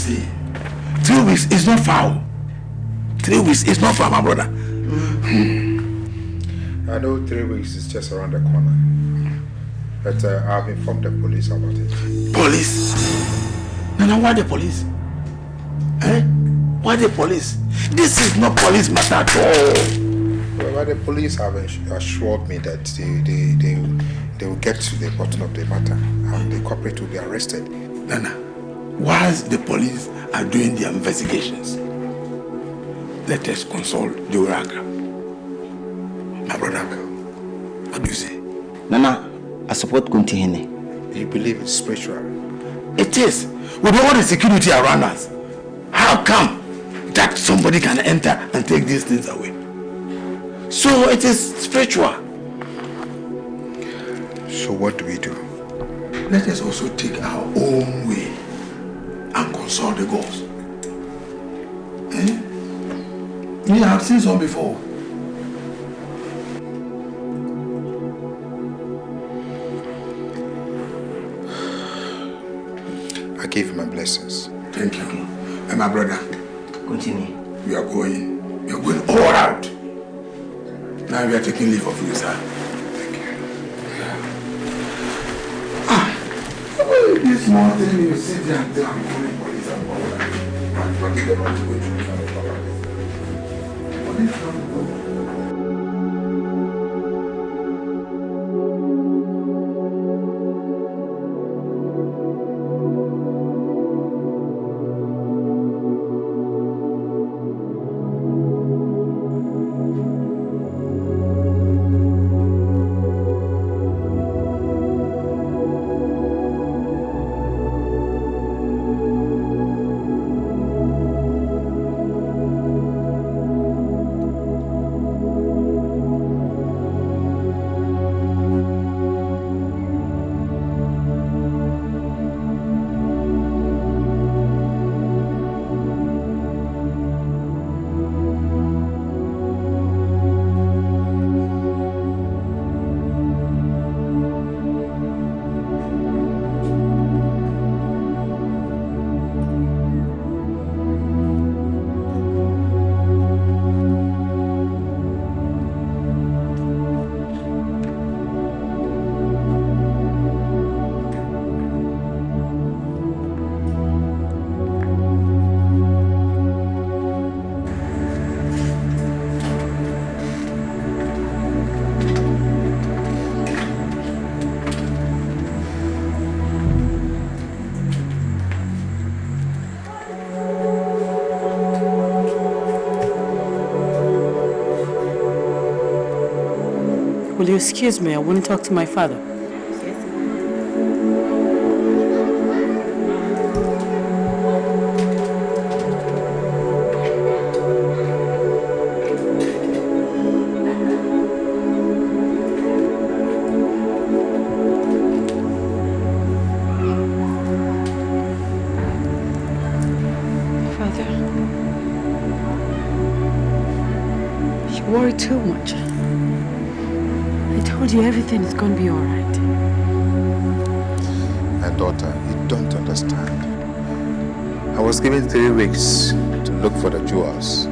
see, 3 weeks is not foul. 3 weeks is not foul, my brother. I know 3 weeks is just around the corner. But I've informed the police about it. Police? Nana, why the police? Eh? Why the police? This is not police matter at all. Well, the police have assured me that they will get to the bottom of the matter and the culprit will be arrested. Nana, whilst the police are doing their investigations, let us consult the Oracle. My brother, what do you say? Nana, I support Kuntihine. You believe it's spiritual? It is. With all the security around us, how come that somebody can enter and take these things away? So it is spiritual. So what do we do? Let us also take our own way and consult the gods. Eh? We have seen some before. I give you my blessings. Thank you. And my brother, continue. We are going all out. Now we are taking leave of you, sir. Thank you. This small thing you sit there until I'm calling police and all that. What did they want to go through? What is wrong? Will you excuse me? I want to talk to my father. Father, you worry too much. I told you everything is going to be all right. My daughter, you don't understand. I was given 3 weeks to look for the jewels.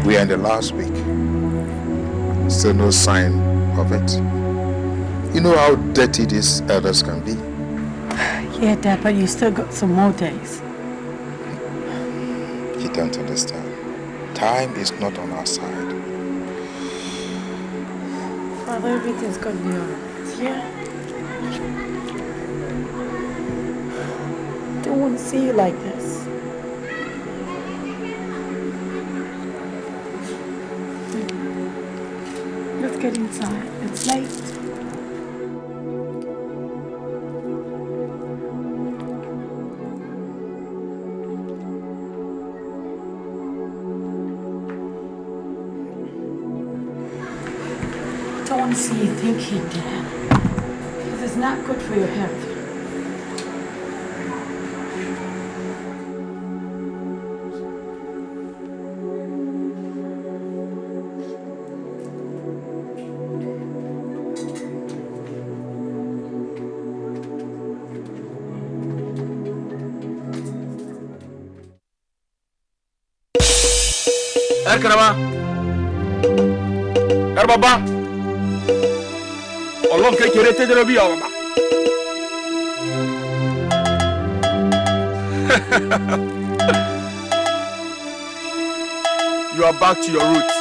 We are in the last week. Still no sign of it. You know how dirty these elders can be. Yeah, Dad, but you still got some more days. You don't understand. Time is not on our side. Father, everything's going to be all right, yeah? I don't want to see you like this. Let's get inside. It's late. I don't want to see you thinking, Dad. Because it's not good for your health. Erkanama. Erbaba. Olon ke kerete de bi baba. You are back to your roots.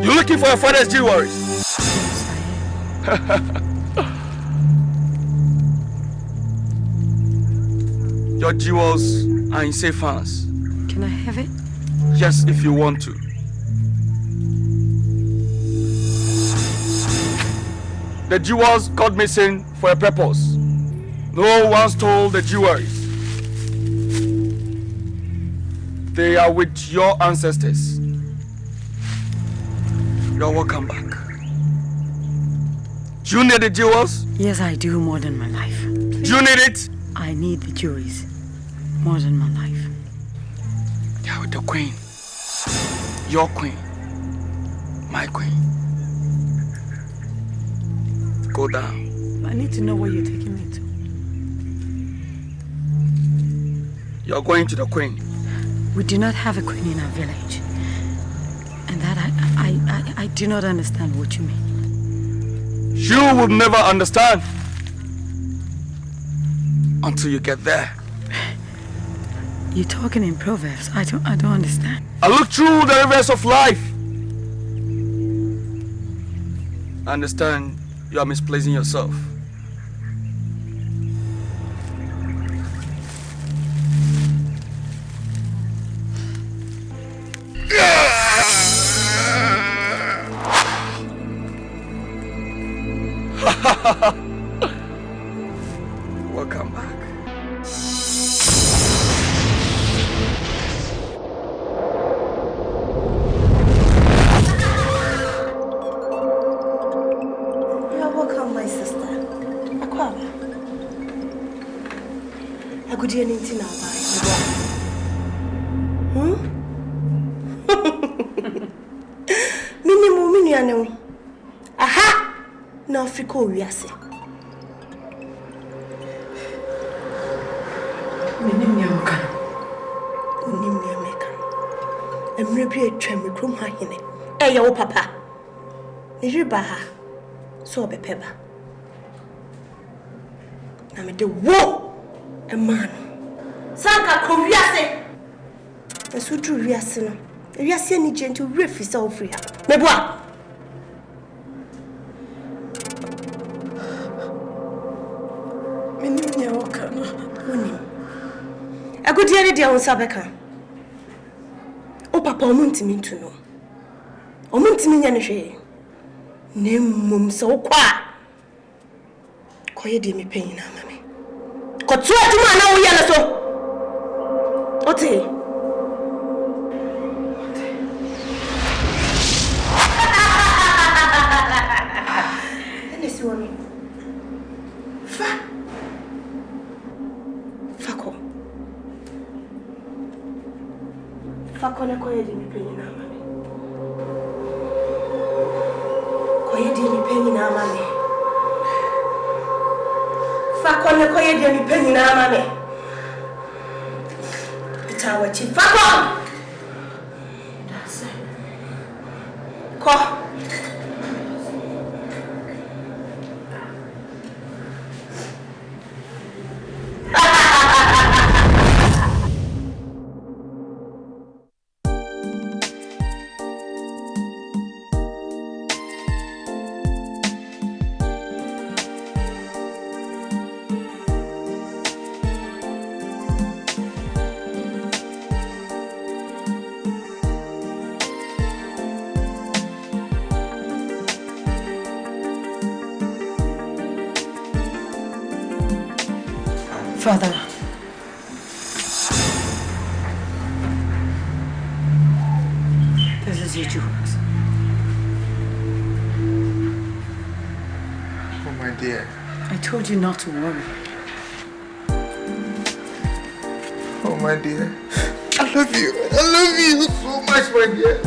You're looking for your father's jewelry. Your jewels are in safe hands. Can I have it? Yes, if you want to. The jewels got missing for a purpose. No one stole the jewelry. They are with your ancestors. You're welcome back. Do you need the jewels? Yes, I do, more than my life. Do you need it? I need the jewelries more than my life. Yeah, with the queen. Your queen. My queen. Go down. I need to know where you're taking me to. You're going to the queen. We do not have a queen in our village. And that I do not understand what you mean. You will never understand until you get there. You're talking in proverbs. I don't understand. I look through the rivers of life. I understand you are misplacing yourself. Welcome back. You're welcome, my sister. Akwaba. I could do anything now, Minimum. Aha! No Africa, we are saying. I'm maybe a trammy crum hine. Eh, your papa. You baha. So be peba. I'm the war. A man. Sanka Koviase. And so true, we are sinner. We are seeing gentle riff is all free. Meboa. I could hear it on Sabeka. Oh, Papa, Muntimi to know. Oh, Muntimi Yanishe. Name mum so qua. Quiet, me pain, mammy. Got two to man now, Yanaso. Ote. And this woman. Fakona koye di mi penyi na mami. Koye di mi penyi na mami. Fakona koye di mi penyi na mami. Itawa chi fakon. That's it. Ko. Father. This is your jewels. Oh, my dear. I told you not to worry. Oh, my dear. I love you. I love you so much, my dear.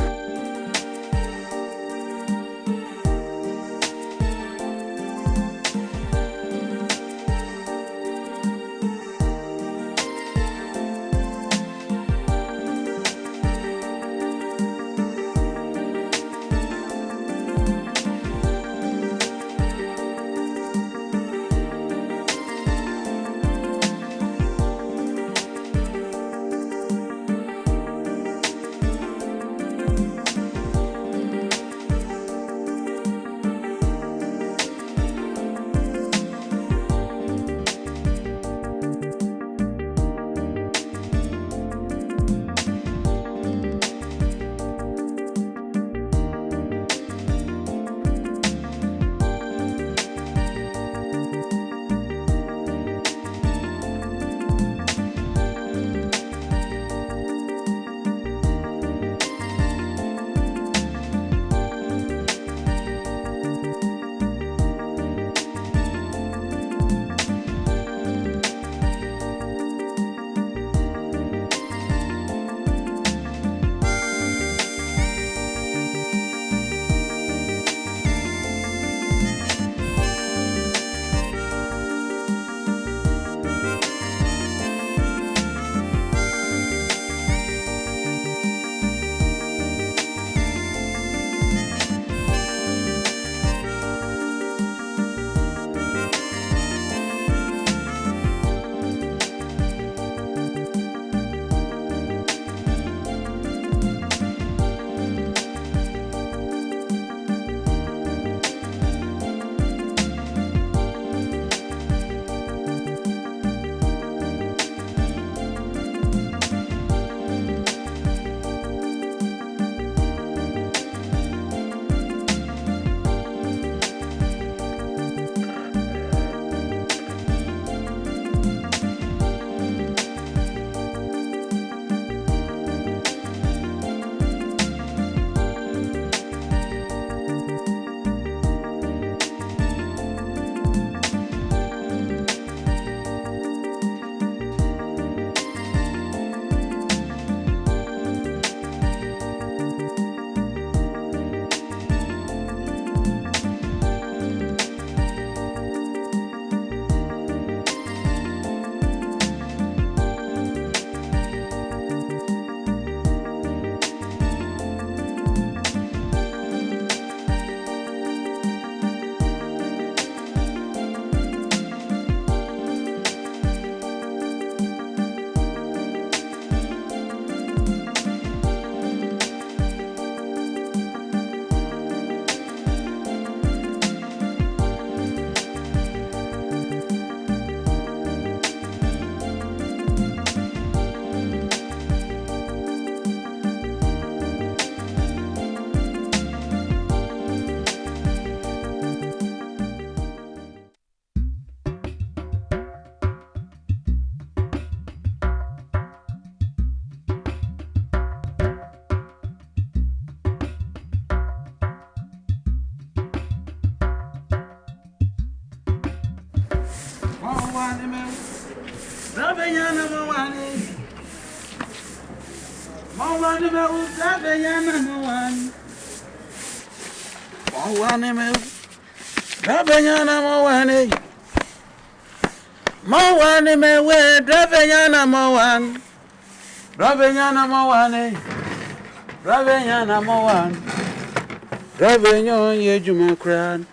Ravenyon ye juma kran.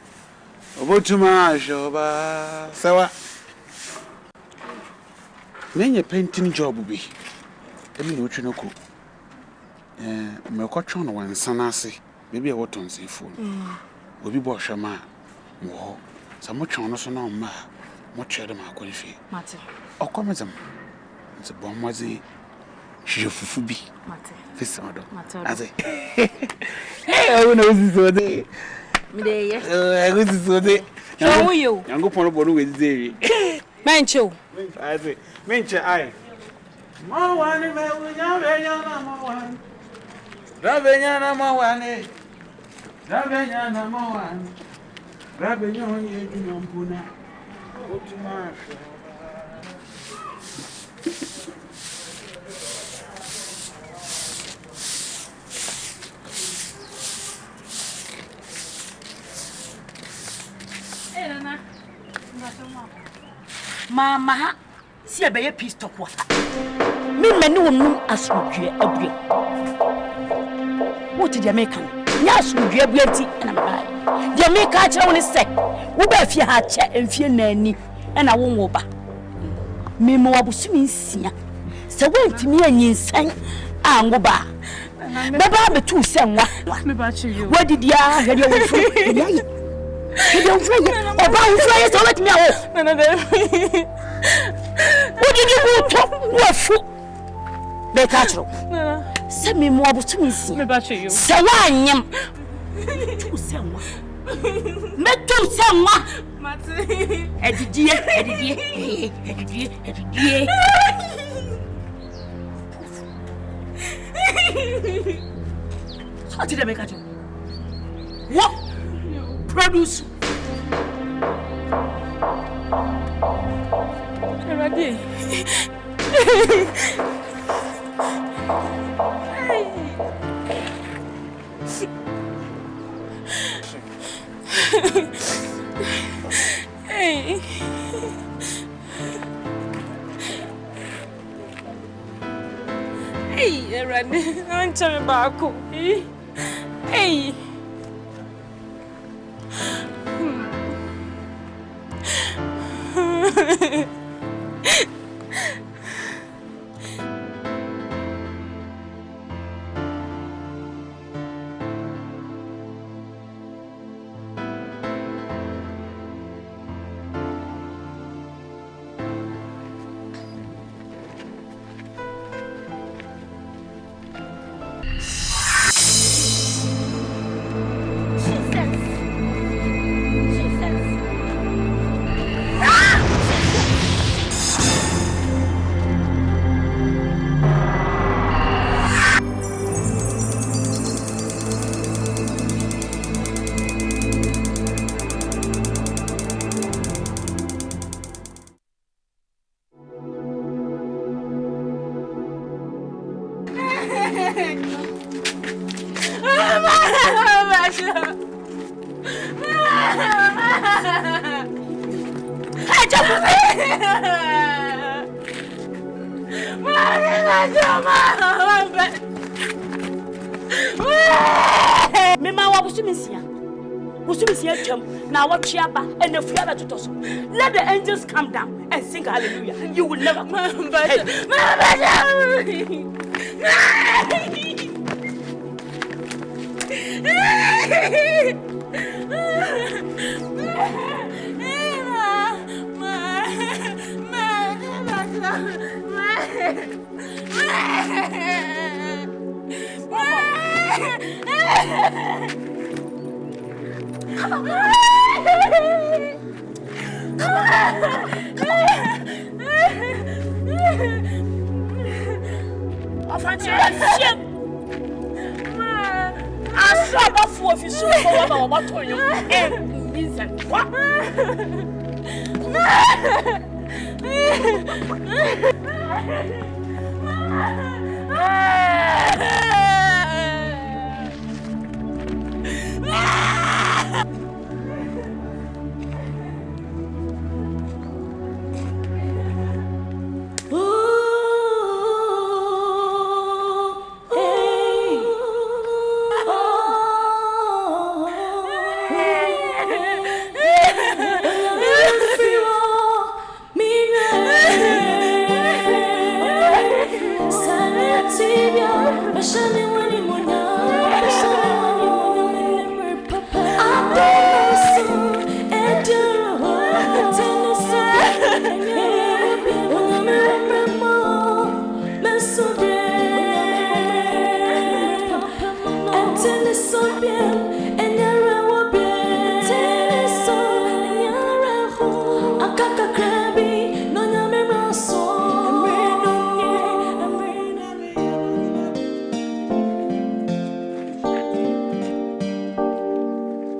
Obotuma shoba. Sawa. Menye painting job bi. Emi no twe noko. Me kwatwe no wansana ase. Bebi e woton sefo. Obi bo hwema mo. Sa mo twe no so na ma. Mo twere ma akwanfi. Mate. Okomezam. Nse bomwazi. Fufu bi. Mate. Fisa odo. Mate. Aze. I want to see it. I want to see it. Show you. I'm going to go with the Mancho. I say, Mencha, I. More one, Ravena, Mama, see a baby piece of water. Me menu asudue abue. What did you make? Nya asudue abuenti na mbai. Dia me ka kire woni se, wo ba fie ha che emfie nani na wo wo ba. Me mo abusumi nsia. Se wo ntimi anyinsan ango ba. Baba betu se nwa. Me ba chi you. What did ya hwede wo fu? You don't fly. Oba who fly so let me out. No. What did you go to? What fool? They catch you. Send me more abusumi nsia. Me ba chi you. Se wa anyam. Tu se nwa. Me tu se nwa. Mate. Edidie. So what did I make at you? What? Produce. Ready. Hey. Hey, ready. I'm coming back. Hey. Let the angels come down and sing hallelujah. You will never come.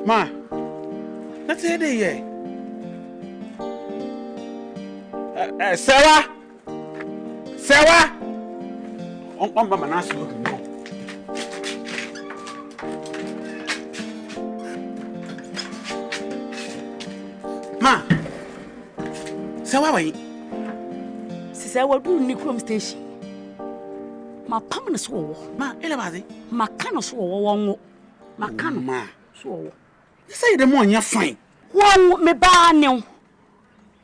Ma, that's it, yeah. Sarah! Sarah! On Mama Nasu. Ma, Sarah, wait. Sister, what do you from station? My permanent swore. Ma, anybody? My kind of swore. My kind Ma, swore. you say the morning you're fine. One me ban you.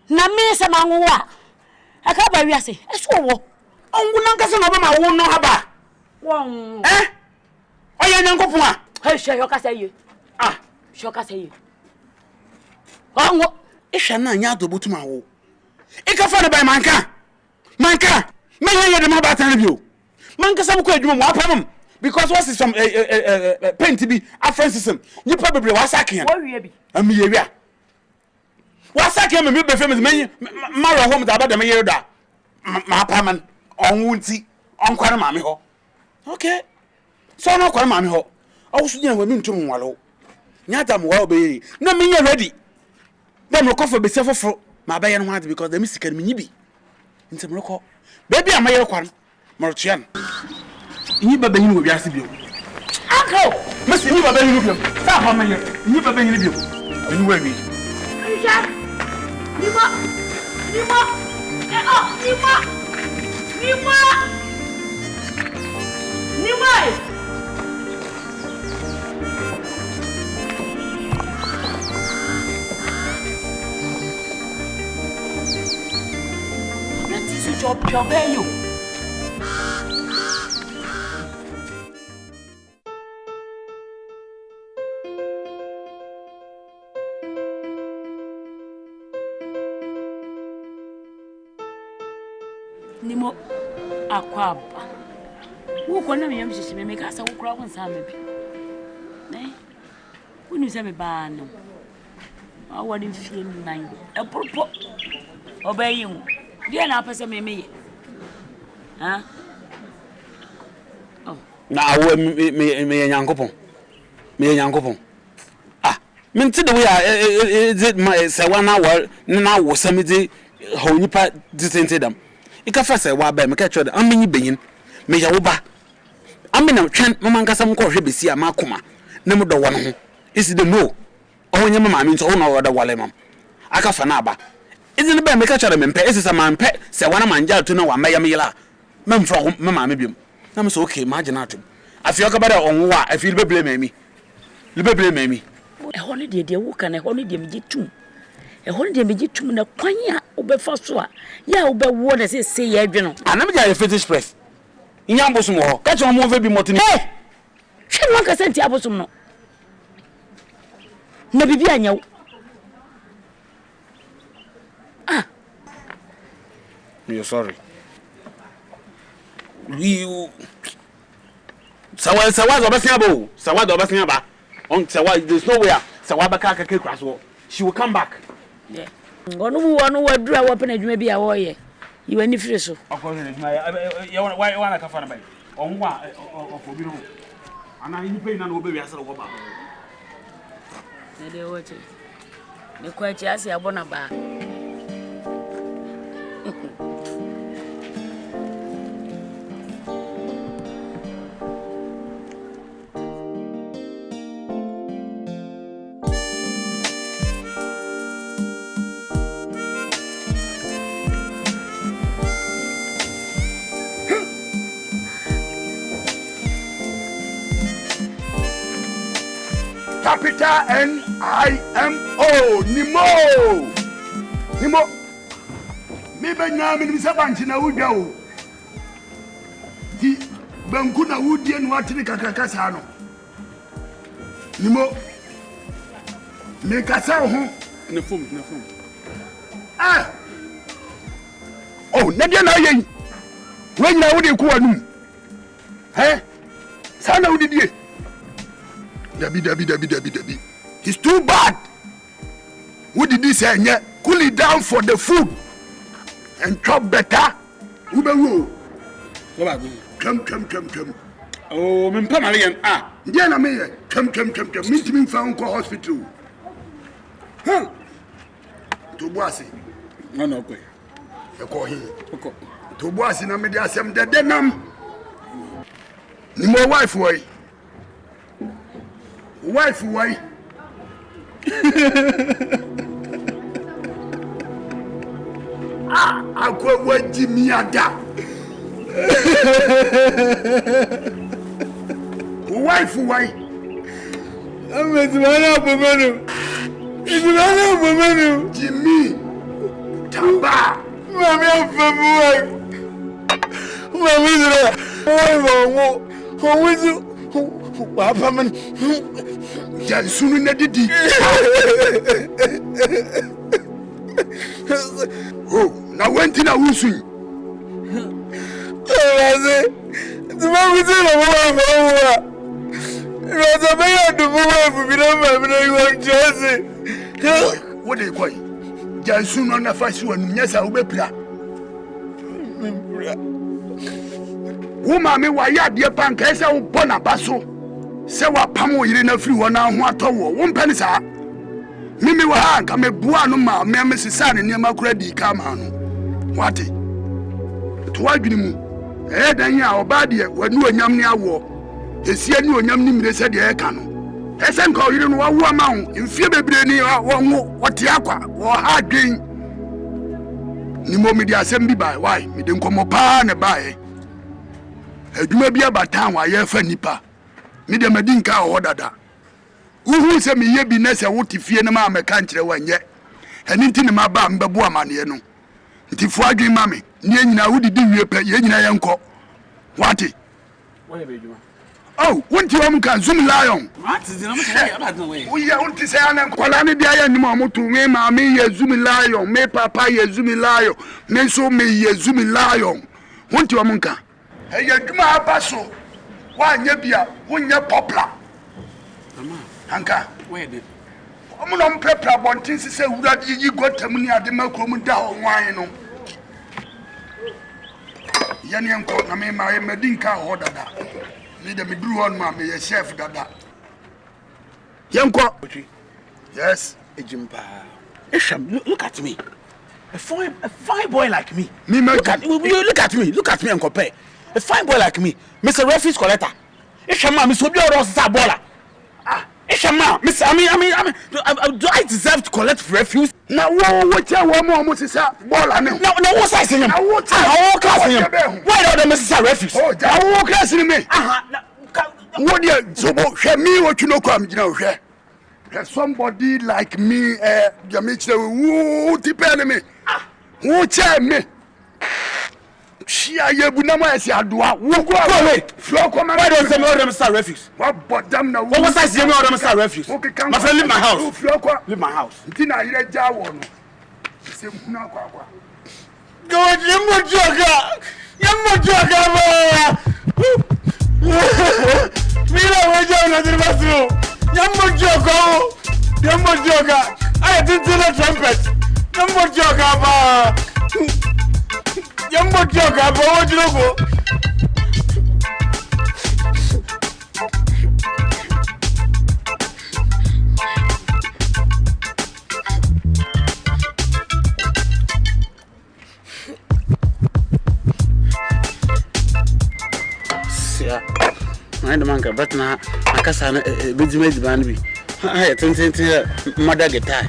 Na me se manwa. Aka ba wiase. Eso Ongu nankasa na ba wo no haba. Won. Oya nyankopon a. Hey, she yo ka say you. Ah, she ka say you. Ongu. Ehwa na nya do botuma wo. Ika fa ne ba manka. Manka. Me ye de ma ba tan bi o. Manka sa ko adwuma mo apamam because what is some paint bi afranchism. Nipa bebre wa sake yan. Wo wie bi. Ami ye wia. Wa sake me be famous me mara home da ba da me ye da. Ma apaman onwunti onkware ma me ho. Okay. So no kware ma me ho. Awusu nyina wa mi ntum nwalo. Nyata mo wa obeyiri. Na me ye ready. Dem no kofa be sefofo ma ba ye no hard because dem sika me nyibi. Ntem no ko. Baby amaye kware. Morchian. Nyi baba yin wo biase bio. Uncle, Mesi nyi baba yin bio. Sa ba maye. Nyi baba yin bio. Ani wa wi. Richard. Nima. Nima. That is your job, your value. Nimo akwaba. Wo kona me yamshishime me kasa ukura konsama bi. Ne? Woni se me ba no. Awari fie nan. Epropo. Obayin. Dia na apese me meye. Ha? Oh. Na awo me nyankopon. Me nyankopon. Ah, me nti de we a se wana wa na wo samedi ho nipa disentedam. Ika fa se wa ba me ka chode ammenyi benyin me ya wo ba amena twen mama nkasa mko hwe besi a makoma na mu do wo no ho isi de no ohonye mama me nso ho na wo da wale mam aka fa na aba isi ne ba me ka chode me mpe isi sa man mpe se wana manja to na wa maya me yela memfra ho mama me biom na me so okay ma agina atom afi oka ba da onwo a afi libeble mami E ho ne de wo kan e ho ne de me gitum e ho ne de me gitum na kwanya obefa so a ya obewo na se ya adweno anam ja ye fetish press inyam bosum ho ka che mo fa bi motini eh hwe no ka senti abosom no na bibi anyawo ah you're sorry you sawa do basia ba sawa do basia ba on sawa there's no way sawa ba ka kra so she will come back yeah ngonu wadura wo pena dwuma bi a wo ye yiwa ni fire so akọ ni dwuma ya wana ka fa na bai onwa ofobi no ana ni pe na no be wi asere wo ba ne de wote ne kwa chi asi abona ba Capital N-I-M-O. Nimo. Nimo. Me ben na me nimsa banchi na wudwa o. Ti banku na wudie no atini kakaka sa no. Nimo. Me kasa ho. Na fom. Ah. Oh, na dia na yen. When na wudi ku anum. Eh? Sana wudi die. Dabi. It's too bad. What did he say? Cool it down for the food and chop better. Come. Oh, me pama again. Ah. Diana me. Come. Meet me found ko hospital. Huh? To boasi. No, okay. E ko hin. Okay. To boasi na me dey asem de denam. Ni mo wife boy. Wife, why? I go with Jimmy Ada. Wife, why? I'm with Manu. Jimmy Tamba. Mammy, I'm from Papa man, Jansunu na didi. Oh, na wenti na wusu. Ase, the man we say na mama. Raza me ya do mama bi na mama na you just. What dey call? Jansunu na fashi wonu nyesa wo bepira. Wo mama wa ya de panka ese wo bona baso. Se wa pam wo yire na firi wo na ho atowo wo mpani sa mimi wa ha nka me bua no ma me sisa ne niam akura di ka ma no wate to wadwini mu dan ya oba de wanu onyam ne awo esie ne onyam ne mire se de e ka no ese nka yire no wa wo ma ho mfie bebre ni wo wote akwa wo ha dwen ni mo me di asem bi bai why me de nkomo pa ne bai adwuma bi abatan wa ye fa nipa me de madinka ho dada uhu se me ye bi na se wote fie na ma meka nkire wanye eni nti ne ma ba mbebu amane no nti fu adwen ma me ne nyina wodidi wie pe ye nyina ye nko wate Why be you? oh wonti wa mka zoom lion What is the number? Way. wo ye wonti se ana nkola ne dia ye nimo amoto me ma me ye zoom lion me papa ye zoom lion me so me ye zoom lion wonti wa mka e ye dwuma abaso wa nya bia wonya poplar Mama, anka where did? omo no mpepra bontin se wura de yi gotam ni ade makrom da ho wan no yani enko na me ma medinka ho dada ni de meduru on ma me ye chef dada yenko yes Ejimpa. Esham, look at me. A fine boy like me. Me Look at me and compare. A fine boy like me, Mr. Refuse collector. Esham, Mr. Obi Orosa baller. Esham, Mr. I mean, do I deserve to collect refuse? na wo cha wo mo say baller ne No, what size him? Na what class him? Why don't Mr. Refuse? oh ja wo class ni me wo dia so bo hwe mi wo twino kwam gina wo hwe somebody like me jamaica wo tipe me wo cha me Shia ye bunama esi adoa wo go away flow come Why don't say me order Mr. Refuse? what bodam na What size you me order Mr. Refuse? My friend, leave my house. flow ko Leave my house. ntina ire ja wo no se huna kwa go yemmo joga ba. Mira wewe na dirbasu. Yemmo joga. I didn't do the trumpet. Yemmo joga ba. Yemmo joga ba wo jirogo. but na akasa na bedima ediban bi ha tenten mother guitar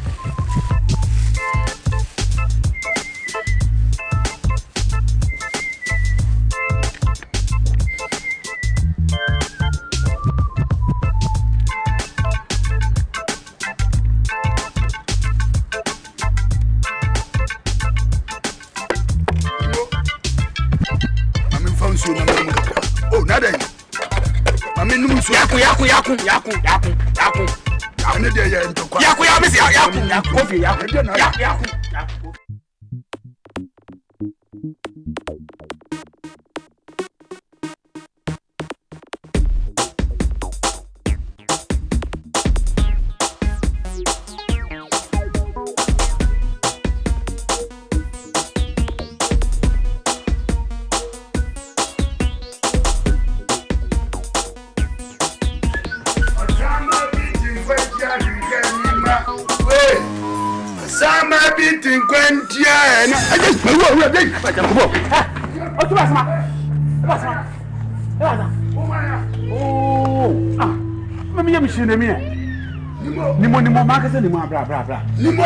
Yaku. Ane de ya ntokwa. Yaku ya misi yaku. Kofi yaku. Nimo makasa nimo bra. Nimo.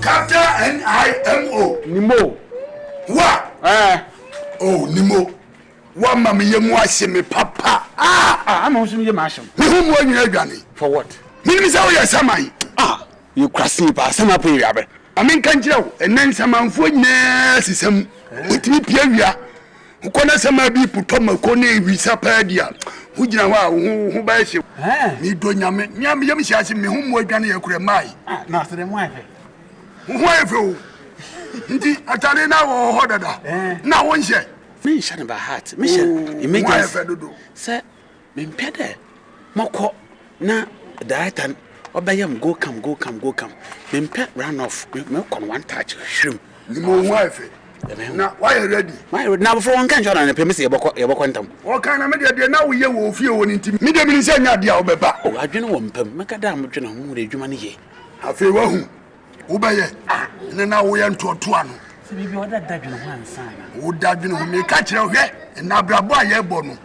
Captain NIMO. Nimo. Wa? Oh, Nimo. Wa mama yemu ahye me papa. I'm also me masham. Me hu mo nyina adwane. For what? Me mi say wo ya saman. You crashing pa sama pe wiabe. Amen kan kire wo enen samanfo nyina sisam. Otimi pia wia. Ukona sama bi putoma ko na ewisa pa dia. Hujina wa hu ba hye. Mi do nyame yam hye me hu mo adwane yakure mai. Na so dem wa fe. Hu efe o. Ndi atare na wo ho dada. Na wo nhye. Me shane by heart. Me shane emergency. Sir, me mpede. Moko na director obayam go come. Me mpe run off. Me kon one touch shrim. Ni mo hu efe. Na why ready? My now before one can join na premise yeboko ntam. O kan na me de na wo ye wo fie wo ni ntim. Me de mi se nya de a obeba. O adwene wo mpam. Me kada am dwene ho re adwuma ne ye. Afi wa hu. Wo ba ye. Ne na wo ye ntoto ano. Se bibi oda dadwene ho ansa na. Wo dadwene ho me ka kire hwe na brabo a ye bo no.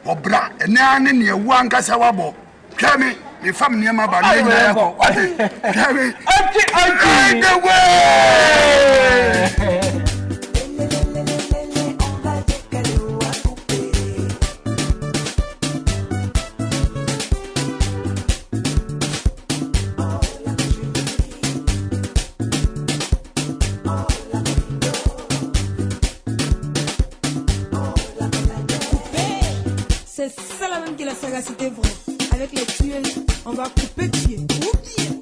Obra ene ane ne ewu ankasa wabo. Twa me fam ne ma ba ne nya ya ko. Twa me. Anti. The way. C'est ça la même que la sagacité vraie. Avec les tuiles, on va couper pied. Oubliez.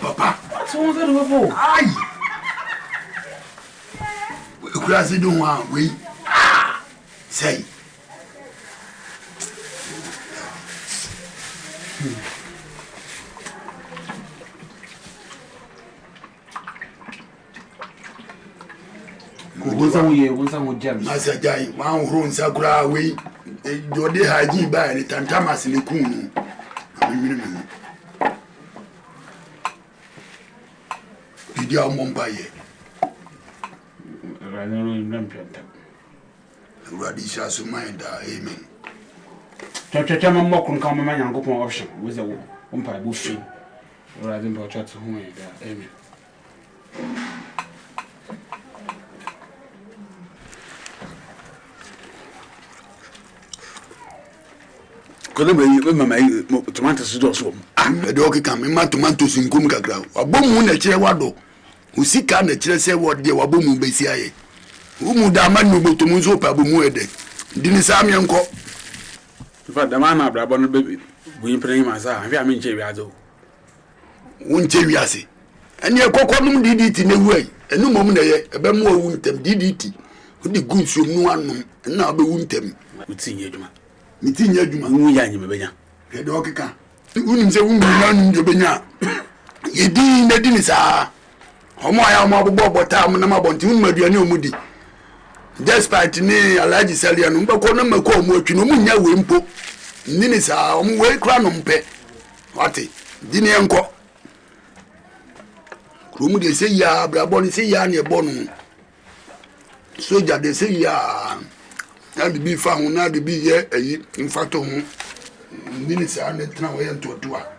Papa. So what's that about? Aye. We are sitting one way. Say. Wonsa jam. Masa jai, wan hron sakura we. Jode haji ba ni tantamas ni kunu. Didi amomba ye. Radi shasu maida, amen. Chacha mama kun kama mama yangu kwa option. Weza umpa bufi. Radi mba chatu huwe da, amen. Kono be mama tomatoes do so. De o kika me ma tomatoes nkum kakra. Abomu na kire wado. Usika na kire se wode wabomu be si aye. Umu da ma no botomu so pa abomu ede. Dini sam yenko. Fa da ma na brabo no be buyin pran ma sa. Afi am nche wiazo. Wonche wiase. Ene ekokonum DDT na wu ai. Enu mom na ye ebe mu awu ntem DDT. Odi gunsuom no anom na be wu ntem. Utinye djuma. mitinya adwuma wu ya nyi benya hwede okeka unim se wu na num de benya yedi na di ni saa omo aya omo abobbo tam na mabonti unu maduane omudi despite ni alaji salia no mbako na mako omo atwi no munya we mpo ni saa omo we kra no mpe wate di ni enko kromu de se ya brabo ni se ya ne ebo no soja de se ya na de bi fa ho na de bi ye ayi mfato ho ni saa ne tena wo ye ntotoa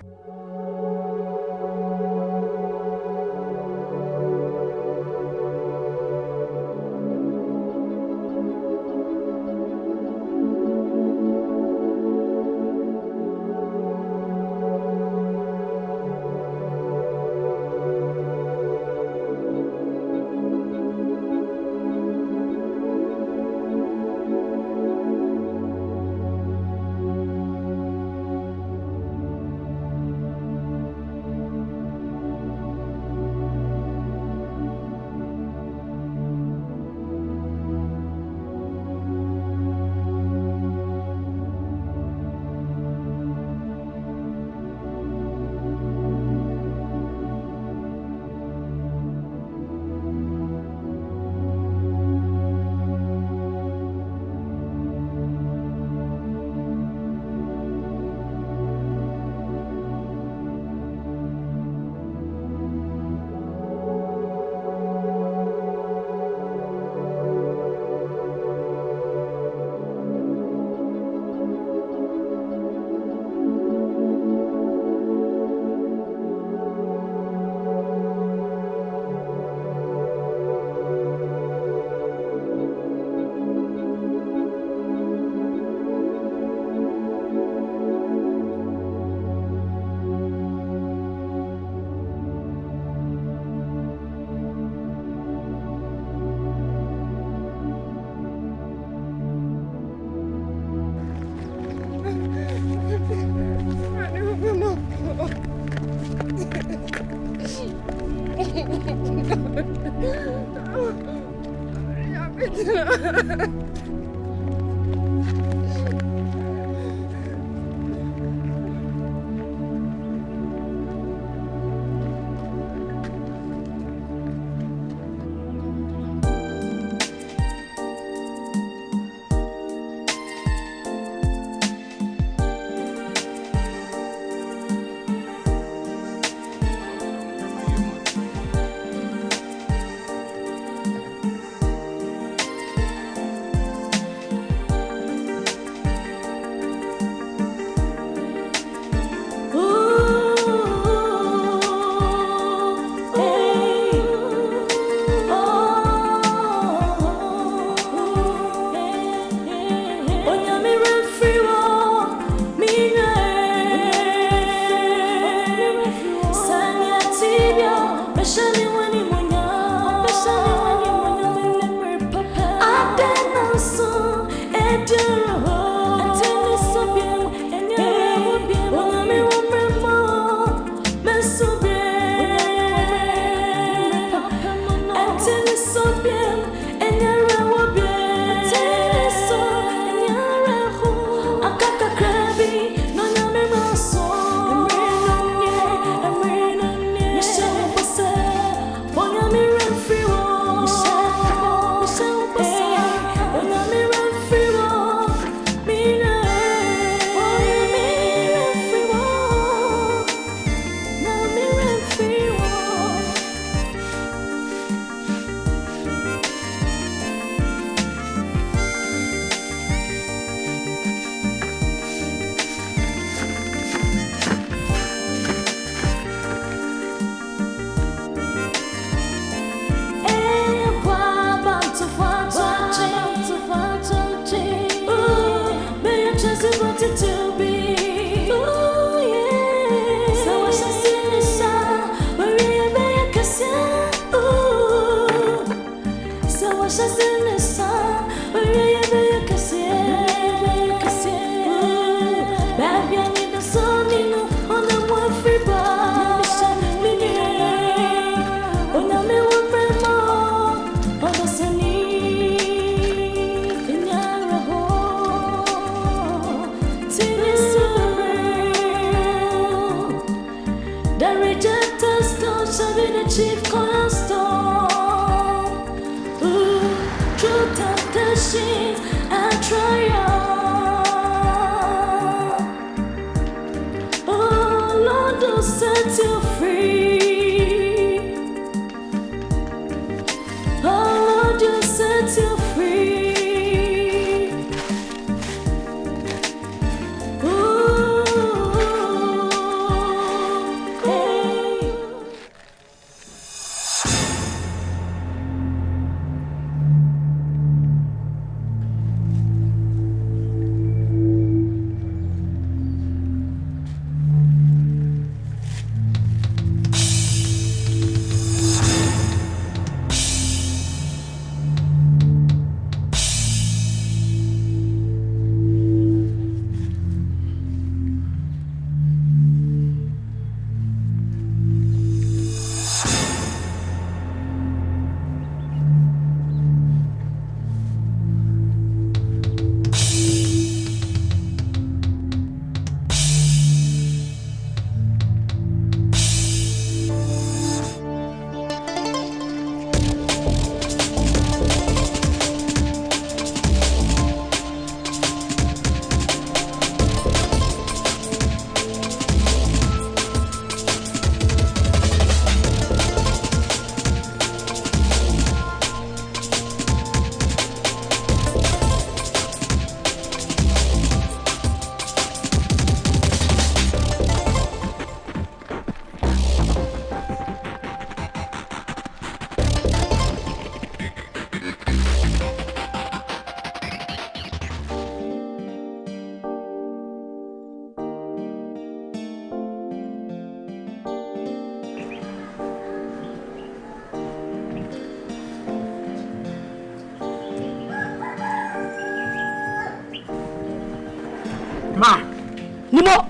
Nimo.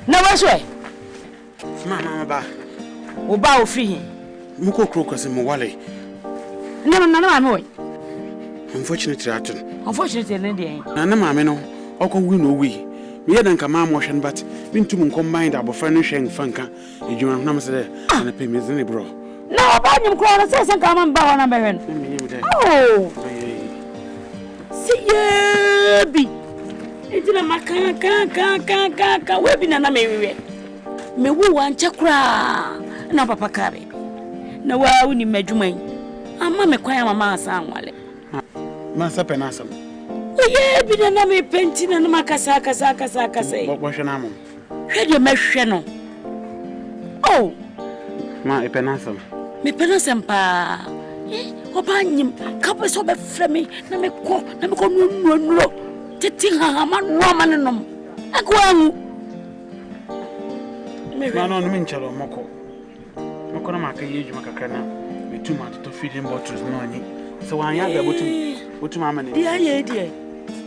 Na waswe. Mama ba. Oba ofri. Muko krokose mo wale. No mama. Unfortunately aton. Unfortunately ne dey. Na mama no okọ wi no wi. Me yɛ dan kama mo hwɛ but me ntum combine da abofra no hwɛ nfanka edwuma na me sɛ na pɛ me zene bro. Na oba nyim kro na sɛ kama mba ho na bɛhwɛ no. Oh. See bi. Ejina maka we bi na mewiwe. Me wu wan chakra na papa ka baby. Na wa uni madwuma yi. Amma me kwan mama asa anwale. Ma sa pɛ na asam. Oye bi na me penti na makasa kasa. Bo hwɛ na mo. Hwɛ de mehwɛ no. Oh. Ma e pɛ na asam. Me pɛ na asam pa. Oba nyim ka pɛ so be frɛ me na me ko nuo. Titi hahama no man nom. Akwangu. Ma no me nchelo moko. Moko na maka ye djuma kakra na me tuma to feeding bottles no anyi. So wan ya ga botum amane. Dia ye die.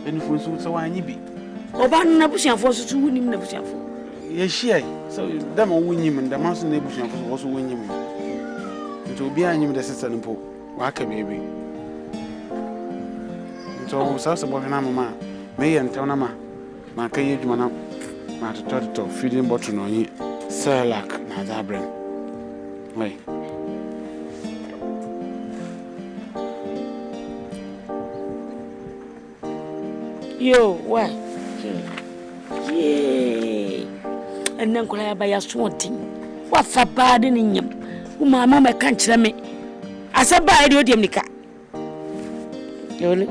Eni fo so wanyi bi. Oba na busianfo so wunim na busianfo. Ye hia. So dem wonyim ndam so na busianfo so wonyim. Nti obi anyim de sister npo. Wa ka baby. So so bo na mama. Me yenta na ma ka ye djuma na ma to feeding bottle no anyi. Selak na zabren. Wait. Yo, why? Yeah. And then could I buy a swanting? What for bad in him? Mama can't tell me. I said, buy the Nika. Yoli.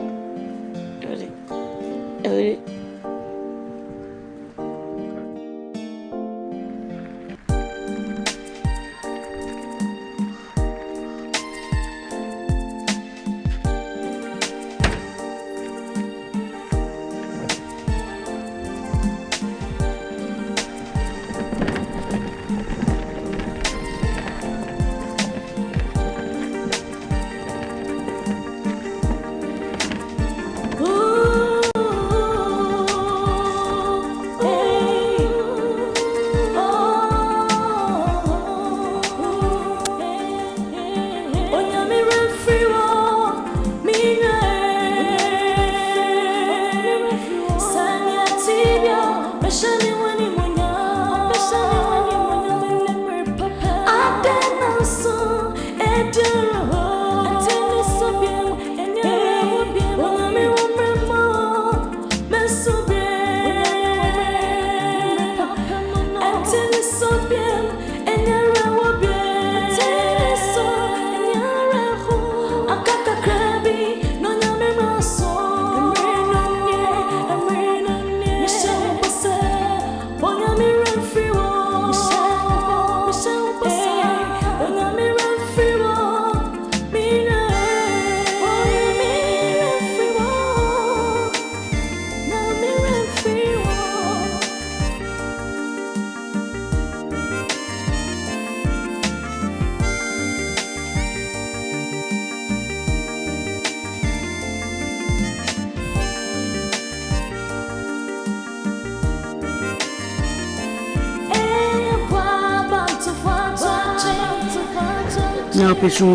Now, Pesu.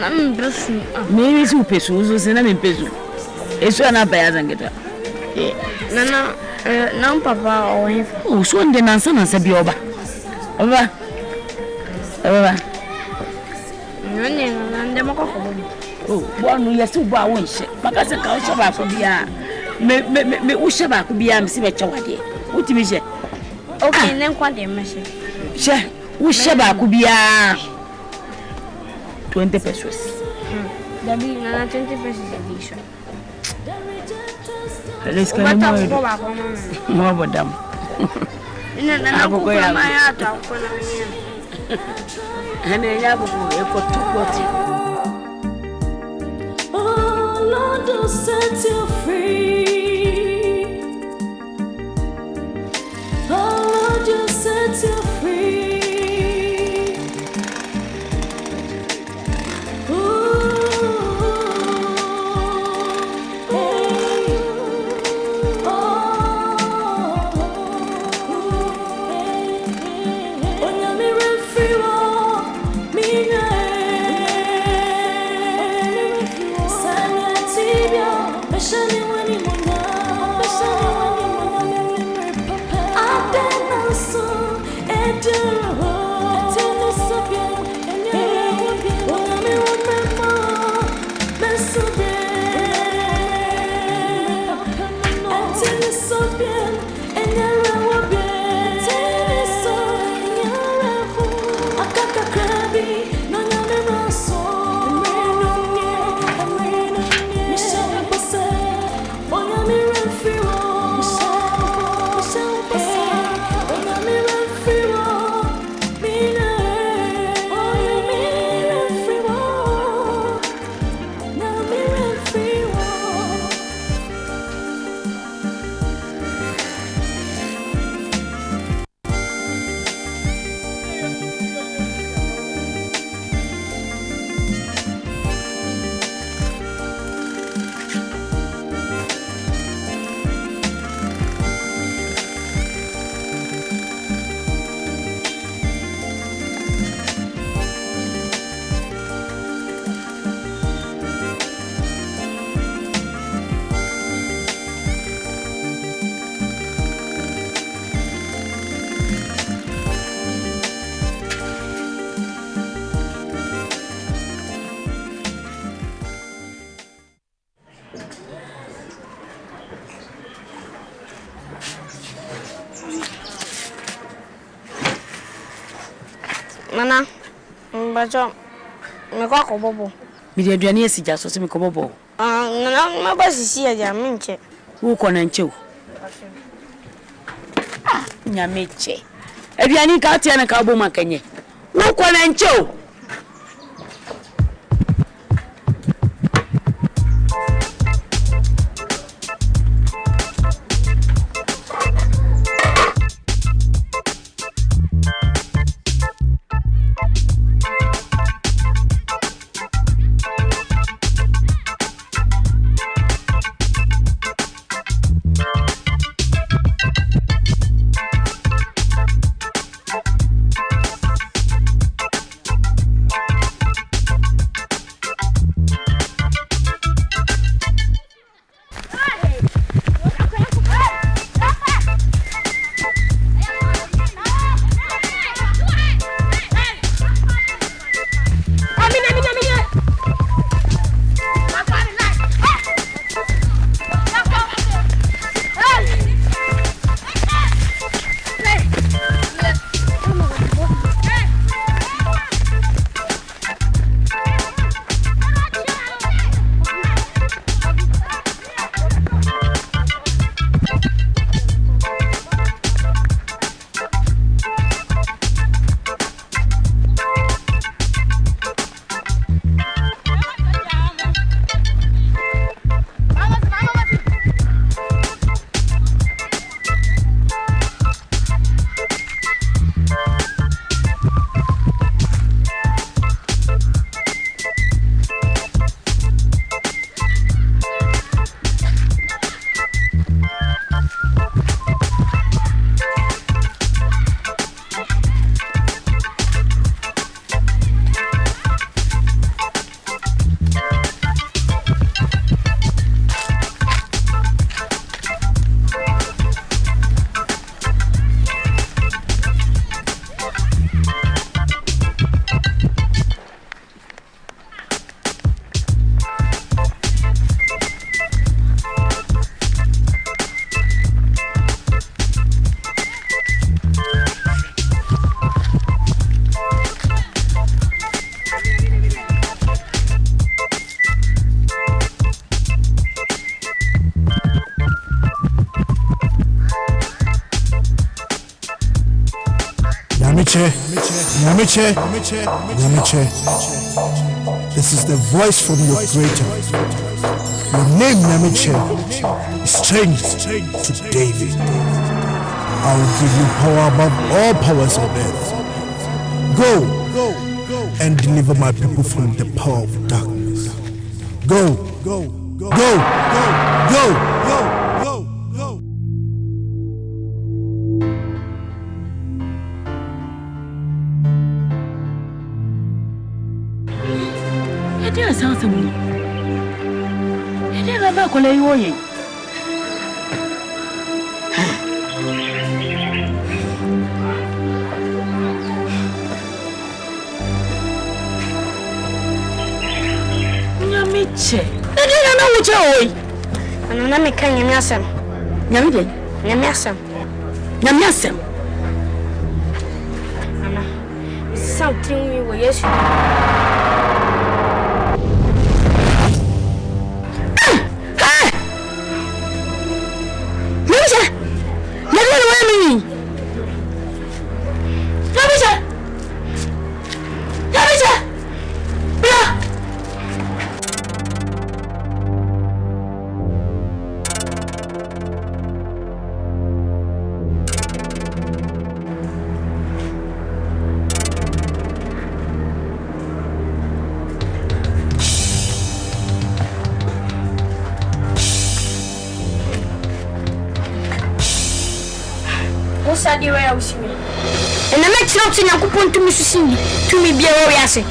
I'm Pesu. Maybe it's Pesu, so I'm Pesu. It's one of bad and get up. No, Papa, or him. Oh, so on the Nansan and Sabioba. Over. Oh, one year to buy one ship. Because the culture of Akubia. Me Ushaba could be a Missy. What do you say? Okay, then quite a message. Sure. Ushaba could be 20 pesos. There be 20 pesos addition. Let's go more about them. Oh, Lord, will set you free. Oh, Lord, will set you free. Nana, mbacho, mekwa kobobo. Midi aduane asija so se mekobobo. Nana, maba sisi aja minche. Wo kona nche wo. Nya meche. Aduane ka tia na ka bo makanye. Wo kona nche wo. Namiche. This is the voice from your creator. Your name, Namiche, is changed to David. I will give you power above all powers on earth. Go and deliver my people from the power of darkness. Go. che. Na wo che oi. Ana na me kan nyame asem. Nyame de. Nyame asem. Nyame asem. Ana. Something we were yes. Sadi wa usimi. Ena me chiro tsi Yakupon tumi susini. Tumi bia wo wiase.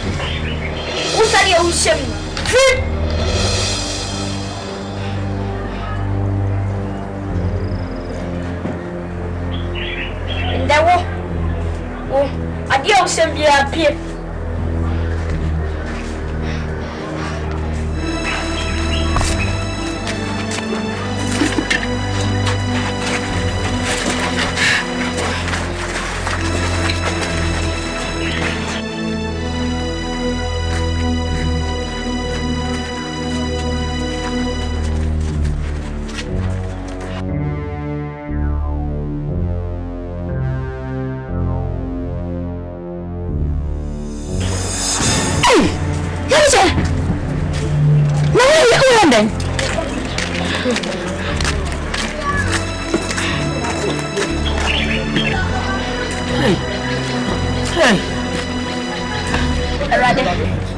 Usadi ya usemi. Ndawo. Oh, adi ya usemi bia pie.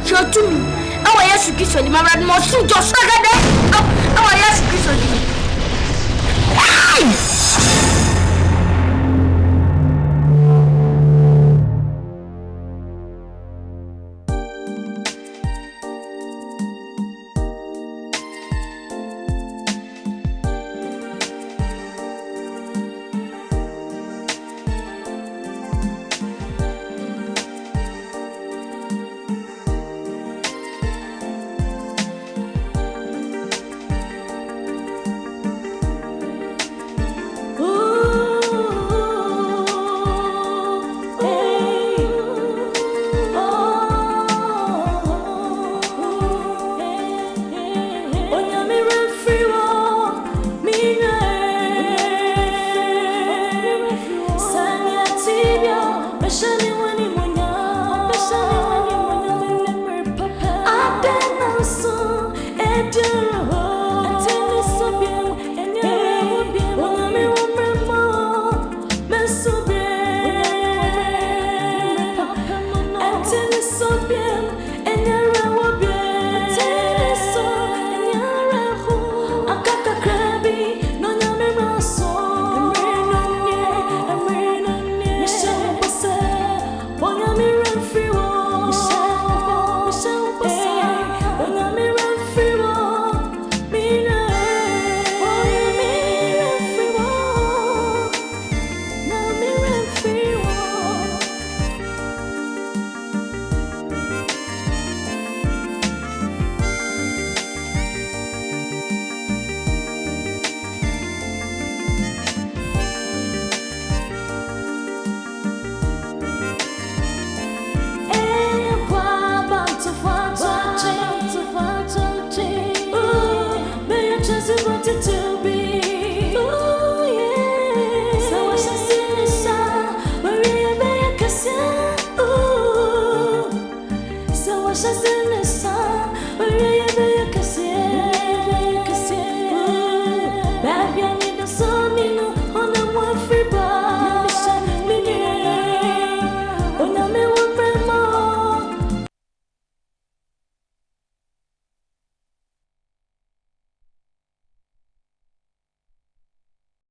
Shotu. Awa Yesu Kristo ni mama mo su jo sagade. Awa Yesu Kristo ni.